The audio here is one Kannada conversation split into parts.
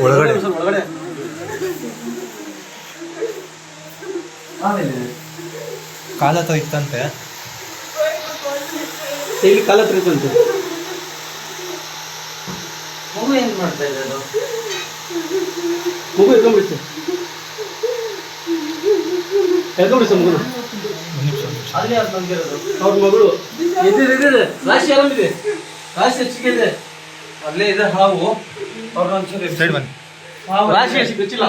ಒಳಗಡೆ ಕಾಲ ಹತ್ರ ಇತ್ತಂತೆ, ಕಾಲ ಹತ್ರ ಇತ್ತಂತೆ. ಮಗು ಏನ್ ಮಾಡ್ತಾ ಇದೆ? ಅದು ಮಗು ಎತ್ಕೊಂಡ್ಬಿಡಿಸಿ, ಎತ್ಕೊಂಡ್ಬಿಡಿಸ ಮಗು. ಅಲ್ಲಿ ಯಾರು ಬಂದಿರೋದು? ಅವ್ರ ಮಗಳು ಎದ್ದಿದೆ. ರಾಶಿ ಆರಾಮಿದೆ, ರಾಶಿ ಹೆಚ್ಚಿಗೆ ಇದೆ. ಅಲ್ಲೇ ಇದೆ ಹಾವು. ಅವ್ರ ಒಂಚೂರು ಸೈಡ್ ಬನ್ನಿ. ರಾಶಿ ಗೊತ್ತಿಲ್ಲ.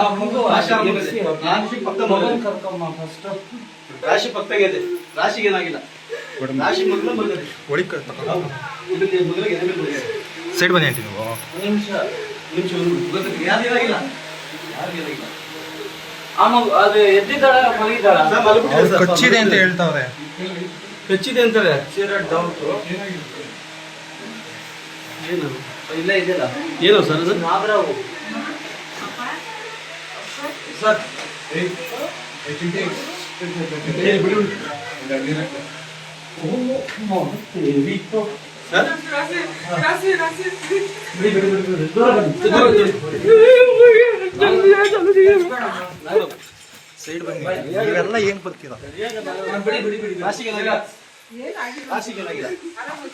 ರಾಶಿ ಪಕ್ಕದಾಗಿದೆ. ರಾಶಿಗೆ ಏನಾಗಿಲ್ಲ. ರಾಶಿ ಮಗಳು ಸೈಡ್ ಬನ್ನಿ ಆಂಟಿ. ನೀವು ಯಾರಿಗಾಗಿಲ್ಲ. ಆ ಮಗು ಅದು ಎದ್ದಿದ್ದಾಳ ಮಲಗಿದ್ದಾಳ? ಕಚ್ಚಿದೆ ಅಂತ ಹೇಳ್ತಾವ್ರೆ. ಕಚ್ಚಿದೆ ಅಂತಾರೆ. ಡೌಟ್ ಏನು ಇಲ್ಲ ಇದೆಯಲ್ಲ. ಏನೋ ಸರ್ ಅದು ಸರ್ ಸೈಡ್ ಬನ್ನಿ. ನೀವೆಲ್ಲ ಏನ್ ಬರ್ತೀರ?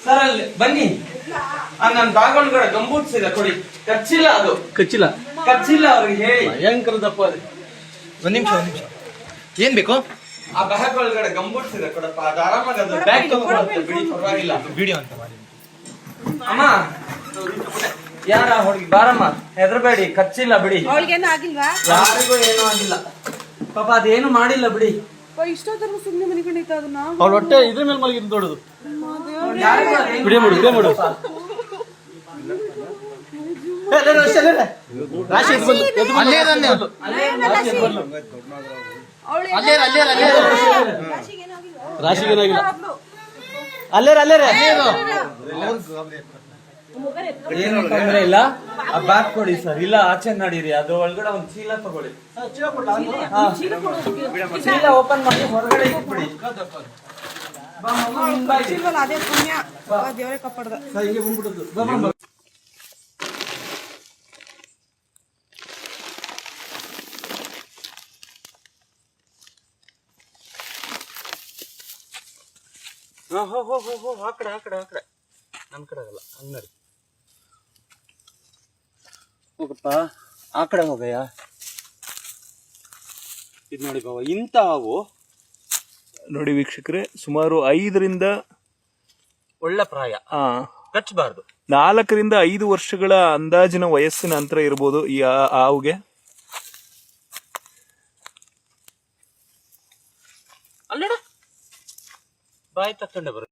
ಸರ್ ಅಲ್ಲಿ ಬನ್ನಿ. ನಾನು ಬಾಗಲಗಡೆ ಗಂಬೂಟ್ಸಿದೆ ಕೊಡಿ. ಕಚ್ಚಿಲ್ಲ, ಅದು ಕಚ್ಚಿಲ್ಲ, ಕಚ್ಚಿಲ್ಲ. ಅವ್ರಿಗೆ ಹೇಳಿ ಭಯಂಕರದಪ್ಪ ಅದು. ಒಂದ್ ನಿಮಿಷ ಏನ್ ಬೇಕು? ಆ ಬ್ಯಾಗ್ ಒಳಗಡೆ ಗಂಬೂಟ್ಸಿದೆ ಕೊಡಪ್ಪ. ಅದು ಆರಾಮಾಗಿ ಅದು ಬ್ಯಾಗ್ ತಗೊಂಡ್ಬಿಡುತ್ತೆ. ಬಿಡಿ, ಪರವಾಗಿಲ್ಲ. ವಿಡಿಯೋ ಅಂತ ಮಾಡಿ. ಅಮ್ಮ ಯಾರ ಹುಡುಗಿ ಬಾರಮ್ಮ, ಹೆದರ್ಬೇಡಿ, ಕಚ್ಚಿಲ್ಲ ಬಿಡಿ. ಅವಳಿಗೇನು ಆಗಿಲ್ವಾ? ಯಾರಿಗೂ ಏನೂ ಆಗಿಲ್ಲ ಪಾಪ. ಅದೇನು ಮಾಡಿಲ್ಲ ಬಿಡಿ. ಇಷ್ಟೊತ್ತರ್ಗು ಸುಮ್ಮನೆ ಮನಿಕೊಂಡಿತ್ತು ಅದನ್ನ. ಅವಳ ಹೊಟ್ಟೆ ಇದ್ರ ಮೇಲೆ ಮಲಗಿದ್ ನೋಡುದು. ವಿಡಿಯೋ ಮಾಡು, ವಿಡಿಯೋ ಮಾಡು. ರಾಶಿಗೇನಾಗಿಲ್ಲ. ಏನು ತೊಂದ್ರೆ ಇಲ್ಲ. ಆ ಬ್ಯಾಗ್ ಕೊಡಿ ಸರ್. ಇಲ್ಲ ಆಚೆ ನಡೀರಿ. ಅದು ಒಳಗಡೆ ಒಂದು ಚೀಲ ತಗೊಳ್ಳಿ. ಚೀಲ ಓಪನ್ ಮಾಡಿ ಹೊರಗಡೆ ಇಟ್ಬಿಡಿ. ಅದೇ ಪುಣ್ಯ, ದೇವರೇ ಕಾಪಾಡ್ದ. ಹಿಂಗೆ ಬಂದ್ಬಿಡುದು. ಆ ಕಡೆ ನನ್ ಕಡೆ ಆಗಲ್ಲ. ಹಂಗಡಿ ಹೋಗಪ್ಪ, ಆ ಕಡೆ ಹೋಗಯ್ಯ. ಇದು ನೋಡಿ ಬಾವ, ಇಂಥ ಹಾವು ನೋಡಿ ವೀಕ್ಷಕರೇ, ಸುಮಾರು 5ರಿಂದ ಒಳ್ಳೆ ಪ್ರಾಯ, ಕಚ್ಚಬಾರ್ದು. 4ರಿಂದ 5 ವರ್ಷಗಳ ಅಂದಾಜಿನ ವಯಸ್ಸಿನ ಅಂತರ ಇರ್ಬೋದು ಈ ಹಾವುಗೆ. ಅಲ್ಲಡ ಬಾಯಿ ತಕ್ಕೊಂಡೆ ಬರುತ್ತೆ.